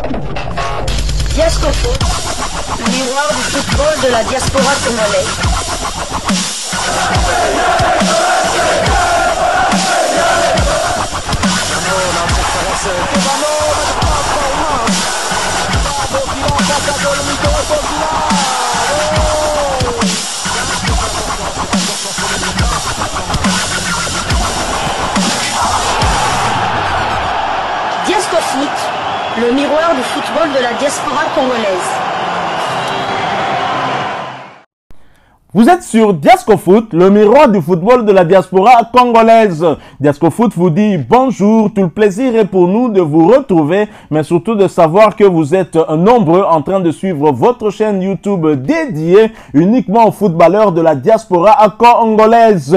Diascofoot, miroir du football de la diaspora congolaise. Diascofoot, le miroir du football de la diaspora congolaise. Vous êtes sur Diascofoot, le miroir du football de la diaspora congolaise. Diascofoot vous dit bonjour, tout le plaisir est pour nous de vous retrouver, mais surtout de savoir que vous êtes nombreux en train de suivre votre chaîne YouTube dédiée uniquement aux footballeurs de la diaspora congolaise.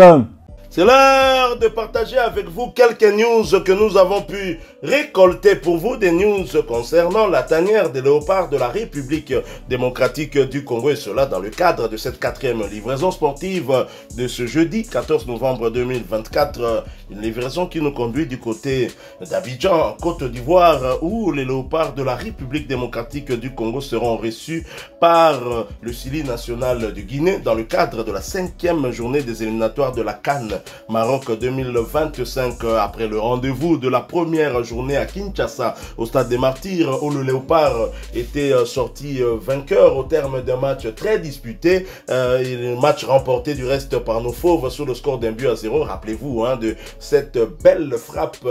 C'est l'heure de partager avec vous quelques news que nous avons pu récolter pour vous, des news concernant la tanière des léopards de la République démocratique du Congo, et cela dans le cadre de cette 4e livraison sportive de ce jeudi 14 novembre 2024, une livraison qui nous conduit du côté d'Abidjan, Côte d'Ivoire, où les léopards de la République démocratique du Congo seront reçus par le Sili national du Guinée dans le cadre de la 5e journée des éliminatoires de la CAN Maroc 2025, après le rendez-vous de la première journée à Kinshasa au stade des Martyrs, où le Léopard était sorti vainqueur au terme d'un match très disputé, un match remporté du reste par nos fauves sur le score d'1-0. Rappelez-vous de cette belle frappe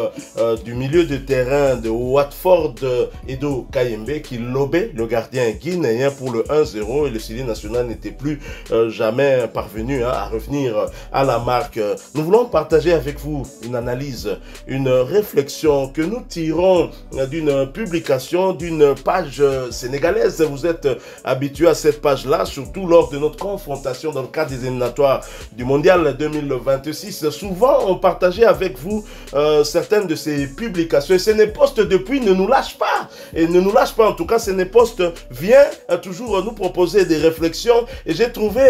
du milieu de terrain de Watford, Edo Kayembe, qui lobait le gardien guinéen pour le 1-0, et le Sili national n'était plus jamais parvenu à revenir à la marque. Nous voulons partager avec vous une analyse, une réflexion que nous tirons d'une publication d'une page sénégalaise. Vous êtes habitués à cette page-là, surtout lors de notre confrontation dans le cadre des éliminatoires du Mondial 2026. Souvent, on partageait avec vous certaines de ces publications. Et Sénépost, depuis, ne nous lâche pas. Et ne nous lâche pas, en tout cas, Sénépost vient toujours nous proposer des réflexions. Et j'ai trouvé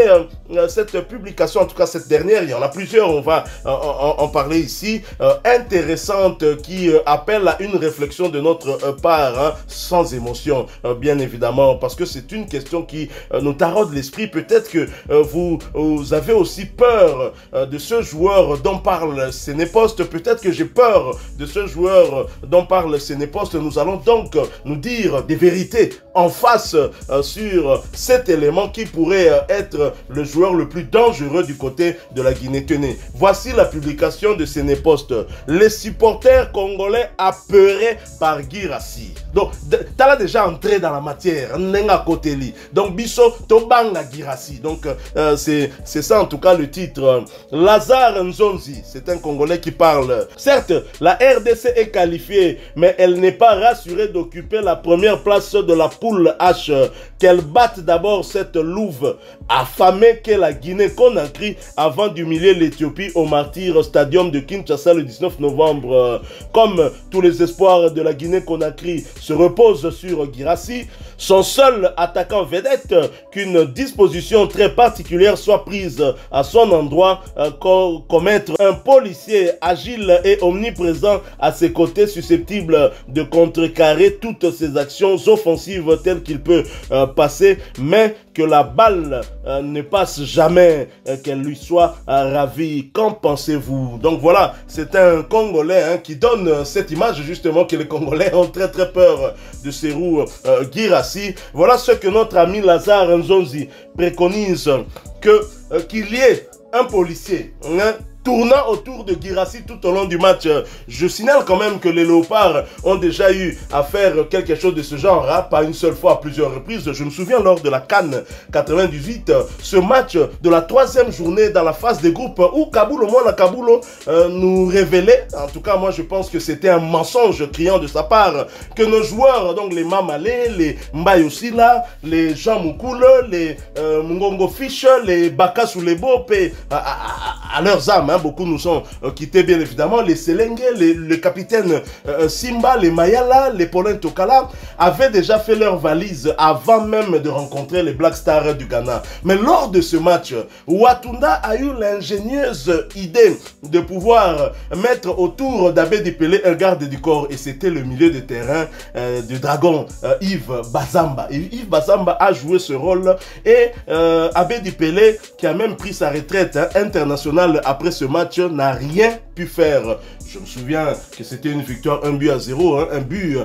cette publication, en tout cas cette dernière, il y en a plusieurs, on va en parler ici, intéressante, qui appelle à une réflexion de notre part, sans émotion, bien évidemment, parce que c'est une question qui nous taraude l'esprit. Peut-être que vous avez aussi peur de ce joueur dont parle Sénépost, peut-être que j'ai peur de ce joueur dont parle Sénépost. Nous allons donc nous dire des vérités en face sur cet élément qui pourrait être le joueur le plus dangereux du côté de la Guinée. Tenez, voici la publication de Sénépost. Les supporters congolais apeurés par Guirassy. Donc, tu as déjà entré dans la matière. Donc, Bisso Tobanga Guirassy. Donc, c'est ça en tout cas le titre. Lazare Nzonzi, c'est un Congolais qui parle. Certes, la RDC est qualifiée, mais elle n'est pas rassurée d'occuper la première place de la poule H. Qu'elle batte d'abord cette louve affamée qu'est la Guinée-Conakry avant d'humilier l'Éthiopie au Martyr Stadium de Kinshasa le 19 novembre. Comme tous les espoirs de la Guinée-Conakry se reposent sur Guirassy, son seul attaquant vedette, qu'une disposition très particulière soit prise à son endroit, commettre un policier agile et omniprésent à ses côtés, susceptible de contrecarrer toutes ses actions offensives telles qu'il peut passer, mais que la balle ne passe jamais, qu'elle lui soit ravie. Qu'en pensez-vous? Donc voilà, c'est un Congolais qui donne cette image justement que les Congolais ont très peur de Serhou Guirassy. Voilà ce que notre ami Lazare Nzonzi préconise, qu'il y ait un policier tournant autour de Guirassy tout au long du match. Je signale quand même que les Léopards ont déjà eu à faire quelque chose de ce genre, pas une seule fois, à plusieurs reprises. Je me souviens lors de la CAN 98, ce match de la 3e journée dans la phase des groupes, où Kaboulo, Mwana Kaboulo, nous révélait, en tout cas moi je pense que c'était un mensonge criant de sa part, que nos joueurs, donc les Mamale, les Mbayosila, les Jean Moukoule, les Mungongo Fish, les Baka Soulebo, à leurs âmes, beaucoup nous sont quittés, bien évidemment. Les Selenge, le capitaine Simba, les Mayala, les Paulin Tokala avaient déjà fait leur valise avant même de rencontrer les Black Stars du Ghana. Mais lors de ce match, Watunda a eu l'ingénieuse idée de pouvoir mettre autour d'Abedi Pelé un garde du corps, et c'était le milieu de terrain du Dragon, Yves Bazamba. Yves Bazamba a joué ce rôle, et Abedi Pelé, qui a même pris sa retraite internationale après ce match, n'a rien pu faire. Je me souviens que c'était une victoire 1-0, hein, un but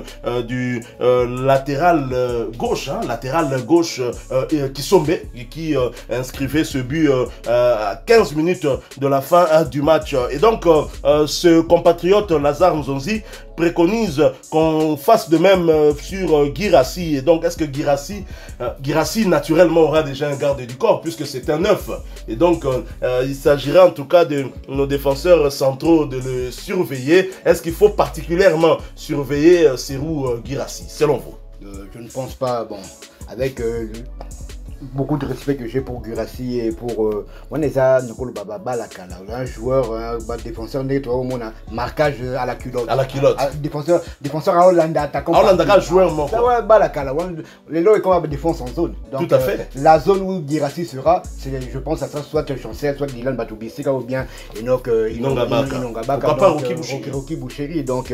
du latéral gauche, Kisombe, qui inscrivait ce but à 15 minutes de la fin du match. Et donc, ce compatriote Lazare Nzonzi préconise qu'on fasse de même sur Guirassy. Et donc, est-ce que Guirassy naturellement aura déjà un garde du corps, puisque c'est un neuf. Et donc, il s'agira en tout cas de nos défenseurs centraux de le surveiller. Est-ce qu'il faut particulièrement surveiller Serhou Guirassy, selon vous? Je ne pense pas. Bon, avec beaucoup de respect que j'ai pour Guirassy et pour Waneza Nkolo Baba Lakala, un joueur, un défenseur net, au moins marquage à la culotte. À la culotte. Défenseur à Hollande, attaquant. À Hollande, joueur mort. Ouais, Balakala. Les lots est comme une défense en zone. Donc, tout à fait. La zone où Guirassy sera, je pense que ça sera soit Chancel, soit Dylan Batoubissika ou bien Enoch Inongabaka. Pas Rocky Boucheri. Donc,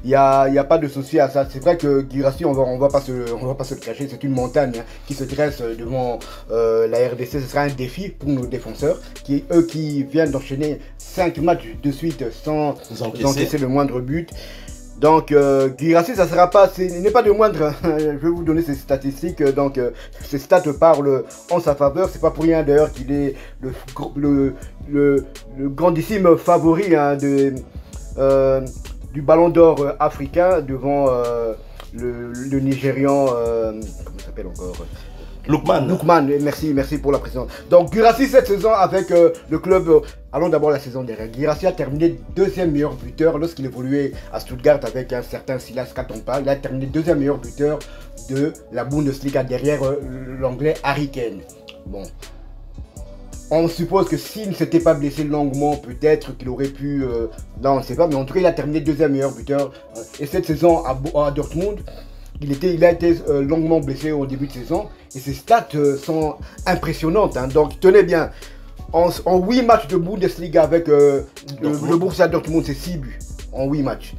il n'y a pas de souci à ça. C'est vrai que Guirassy, on va pas se le cacher, c'est une montagne qui se dresse devant la RDC. Ce sera un défi pour nos défenseurs qui viennent d'enchaîner 5 matchs de suite sans encaisser le moindre but. Donc Guirassy, ça sera pas, il n'est pas de moindre. Je vais vous donner ces statistiques. Donc ces stats parlent en sa faveur. C'est pas pour rien d'ailleurs qu'il est le grandissime favori du Ballon d'Or africain devant le Nigérian. Comment il s'appelle encore? Lookman, merci pour la présence. Donc Guirassy cette saison avec le club, allons d'abord la saison dernière. Guirassy a terminé deuxième meilleur buteur lorsqu'il évoluait à Stuttgart avec un certain Silas Katompa. Il a terminé deuxième meilleur buteur de la Bundesliga derrière l'anglais Harry Kane. Bon, on suppose que s'il ne s'était pas blessé longuement, peut-être qu'il aurait pu, là on ne sait pas, mais en tout cas il a terminé deuxième meilleur buteur. Et cette saison à Dortmund, il a été longuement blessé au début de saison et ses stats sont impressionnantes. Hein. Donc tenez bien, en 8 matchs de Bundesliga avec le Borussia Dortmund, c'est 6 buts en 8 matchs.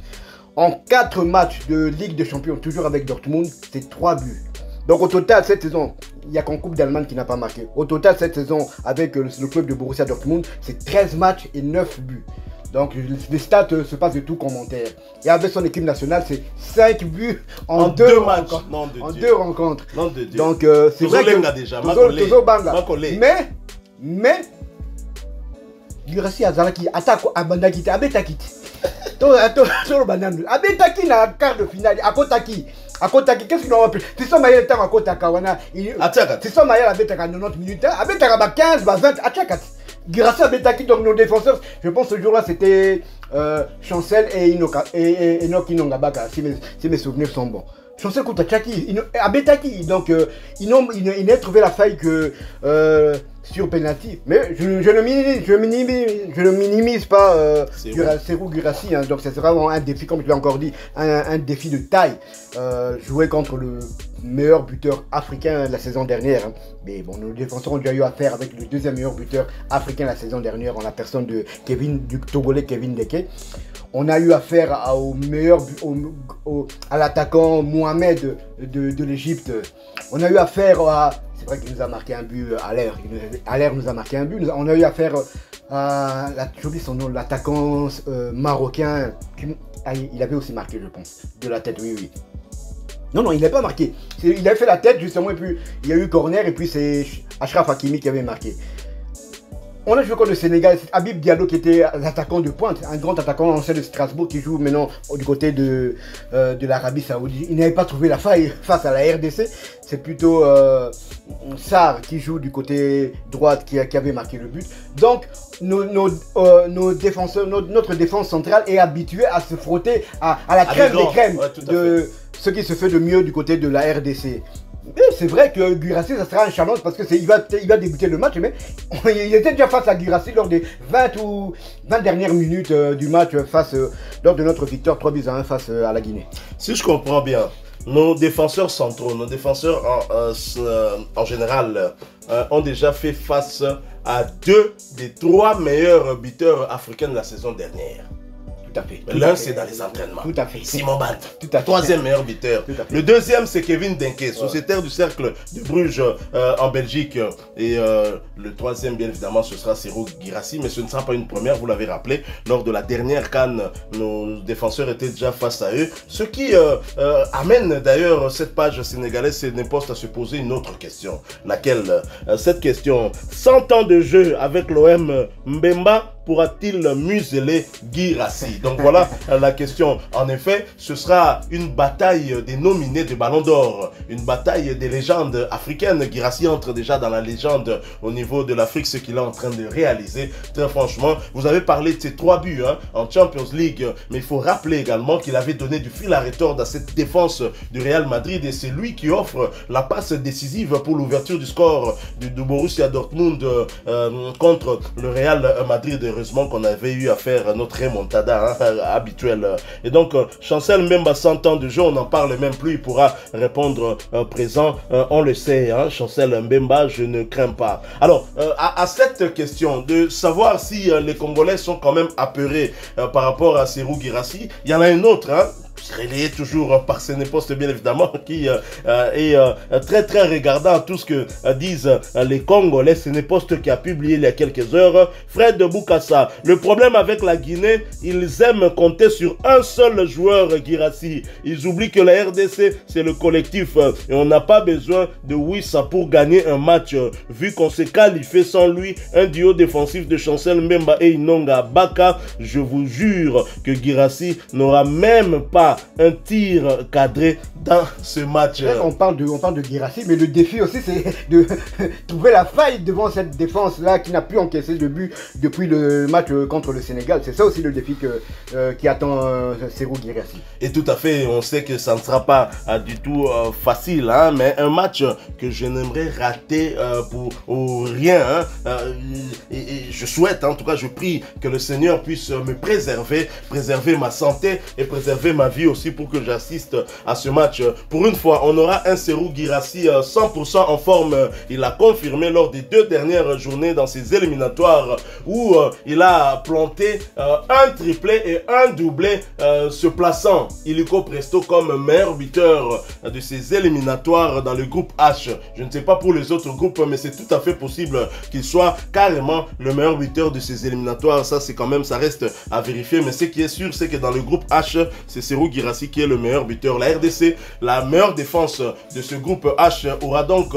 En 4 matchs de Ligue des Champions, toujours avec Dortmund, c'est 3 buts. Donc au total, cette saison, il n'y a qu'en Coupe d'Allemagne qui n'a pas marqué. Au total, cette saison, avec le club de Borussia Dortmund, c'est 13 matchs et 9 buts. Donc les stats se passent de tout commentaire. Et avec son équipe nationale, c'est 5 buts en 2 matchs. En 2 rencontres. Donc c'est vrai que déjà, mais Guirassy Azalaki attaque à Bandakite, Abetakite. Abetaki na quart de finale, Akotaki. Qu'est-ce qu'ils ont appelé? C'est ça, Maïla Tang Akotaka. C'est ça, Maïla Abetaka 90 minutes. Abetaka 15, 20, Achakat. Guirassy Abetaki, donc nos défenseurs, je pense ce jour-là c'était Chancel et Enoch Inongabaka, si mes souvenirs sont bons. Chancel contre Tchaki, Abetaki, donc il n'a trouvé la faille que sur penalty. Mais je ne minimise pas Serhou Guirassy, hein, donc ça sera vraiment un défi, comme je l'ai encore dit, un défi de taille. Jouer contre le meilleur buteur africain la saison dernière. Hein. Mais bon, nos défenseurs ont déjà eu affaire avec le deuxième meilleur buteur africain la saison dernière, en la personne du Togolais Kevin Deke. On a eu affaire à l'attaquant Mohamed de l'Égypte. On a eu affaire à... C'est vrai qu'il nous a marqué un but à l'air. Allaire nous a marqué un but. On a eu affaire à... J'oublie son nom, l'attaquant marocain. Il avait aussi marqué, je pense. De la tête, oui. Non, il n'a pas marqué. Il avait fait la tête, justement, et puis il y a eu corner, et puis c'est Achraf Hakimi qui avait marqué. On a joué contre le Sénégal, c'est Habib Diallo qui était l'attaquant de pointe, un grand attaquant ancien de Strasbourg qui joue maintenant du côté de l'Arabie Saoudite. Il n'avait pas trouvé la faille face à la RDC. C'est plutôt Sarr qui joue du côté droit qui avait marqué le but. Donc nos défenseurs, notre défense centrale est habituée à se frotter à la crème des crèmes de ce qui se fait de mieux du côté de la RDC. C'est vrai que Guirassy, ça sera un challenge parce que il va débuter le match, mais il était déjà face à Guirassy lors des 20 dernières minutes du match lors de notre victoire 3-1 face à la Guinée. Si je comprends bien, nos défenseurs centraux, nos défenseurs en général ont déjà fait face à 2 des 3 meilleurs buteurs africains de la saison dernière. Tout à fait. L'un, c'est dans les entraînements. Tout à fait. Simon Band, tout à fait. 3e meilleur buteur. Le 2e, c'est Kevin Denke, sociétaire du Cercle de Bruges en Belgique. Et le 3e, bien évidemment, ce sera Serhou Guirassy. Mais ce ne sera pas une première, vous l'avez rappelé. Lors de la dernière CAN, nos défenseurs étaient déjà face à eux. Ce qui amène d'ailleurs cette page sénégalaise, c'est n'importe à se poser une autre question. Laquelle cette question, 100 ans de jeu avec l'OM Mbemba, pourra-t-il museler Guirassy? Donc voilà la question. En effet, ce sera une bataille des nominés de Ballon d'Or, une bataille des légendes africaines. Guirassy entre déjà dans la légende au niveau de l'Afrique, ce qu'il est en train de réaliser. Très franchement, vous avez parlé de ses 3 buts en Champions League, mais il faut rappeler également qu'il avait donné du fil à retordre à cette défense du Real Madrid et c'est lui qui offre la passe décisive pour l'ouverture du score du Borussia Dortmund contre le Real Madrid. Heureusement qu'on avait eu à faire notre remontada habituelle. Et donc, Chancel Mbemba, 100 ans de jeu, on n'en parle même plus, il pourra répondre présent, on le sait, Chancel Mbemba, je ne crains pas. Alors, à cette question de savoir si les Congolais sont quand même apeurés par rapport à Serhou Guirassy, il y en a une autre, relayé toujours par Sénépost bien évidemment, qui est très regardant tout ce que disent les Congolais. Sénépost qui a publié il y a quelques heures, Fred Boukassa, le problème avec la Guinée, ils aiment compter sur un seul joueur, Guirassy. Ils oublient que la RDC c'est le collectif et on n'a pas besoin de Wissa pour gagner un match, vu qu'on s'est qualifié sans lui. Un duo défensif de Chancel Mbemba et Inonga Baka, je vous jure que Guirassy n'aura même pas un tir cadré dans ce match. On parle de Guirassy, mais le défi aussi c'est de trouver la faille devant cette défense là qui n'a plus encaissé de but depuis le match contre le Sénégal. C'est ça aussi le défi qui attend Serhou Guirassy. Et tout à fait, on sait que ça ne sera pas du tout facile, mais un match que je n'aimerais rater pour rien. Et je souhaite, en tout cas je prie que le Seigneur puisse me préserver ma santé et préserver ma vie aussi pour que j'assiste à ce match. Pour une fois, on aura un Serhou Guirassy 100% en forme. Il a confirmé lors des 2 dernières journées dans ses éliminatoires où il a planté un triplé et un doublé, se plaçant illico presto comme meilleur buteur de ses éliminatoires dans le groupe H. Je ne sais pas pour les autres groupes, mais c'est tout à fait possible qu'il soit carrément le meilleur buteur de ses éliminatoires. Ça, c'est quand même, ça reste à vérifier. Mais ce qui est sûr, c'est que dans le groupe H, c'est Serhou Guirassy qui est le meilleur buteur. La RDC, la meilleure défense de ce groupe H, aura donc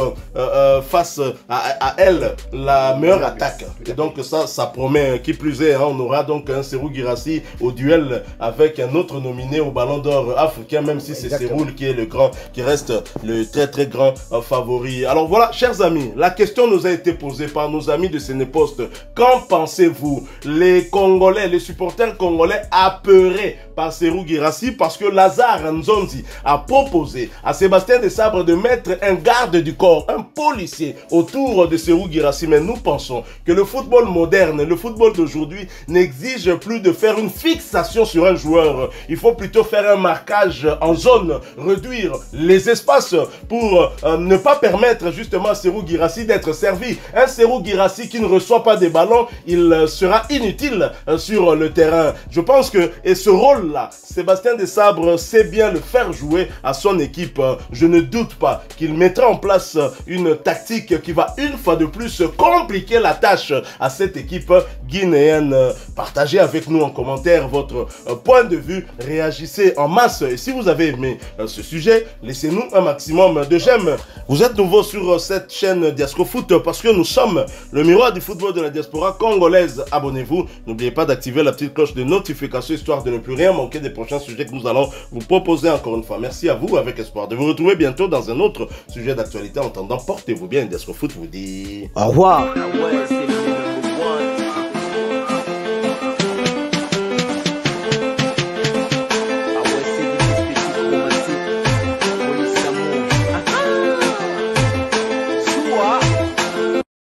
face à elle la meilleure attaque. Et donc ça promet. Qui plus est, on aura donc un Serhou Guirassy au duel avec un autre nominé au Ballon d'Or africain, même si c'est Serhou qui est le grand, qui reste le très grand favori. Alors voilà, chers amis, la question nous a été posée par nos amis de Sénépost. Qu'en pensez-vous? Les Congolais, les supporters congolais apeurés par Serhou Guirassy parce que Lazare Nzonzi a proposé à Sébastien Desabre de mettre un garde du corps, un policier autour de Serhou Guirassy. Mais nous pensons que le football moderne, le football d'aujourd'hui n'exige plus de faire une fixation sur un joueur. Il faut plutôt faire un marquage en zone, réduire les espaces pour ne pas permettre justement à Serhou Guirassy d'être servi. Un Serhou Guirassy qui ne reçoit pas des ballons, il sera inutile sur le terrain. Je pense que, et ce rôle-là, Sébastien Desabre sait bien le faire jouer à son équipe. Je ne doute pas qu'il mettra en place une tactique qui va une fois de plus compliquer la tâche à cette équipe guinéenne. Partagez avec nous en commentaire votre point de vue, réagissez en masse et si vous avez aimé ce sujet, laissez-nous un maximum de j'aime. Vous êtes nouveau sur cette chaîne Diasco Foot parce que nous sommes le miroir du football de la diaspora congolaise. Abonnez-vous, n'oubliez pas d'activer la petite cloche de notification histoire de ne plus rien manquer des prochains sujets que nous allons vous proposer encore une fois. Merci à vous, avec espoir de vous retrouver bientôt dans un autre sujet d'actualité. En attendant, portez-vous bien. Diasco Foot vous dit au revoir.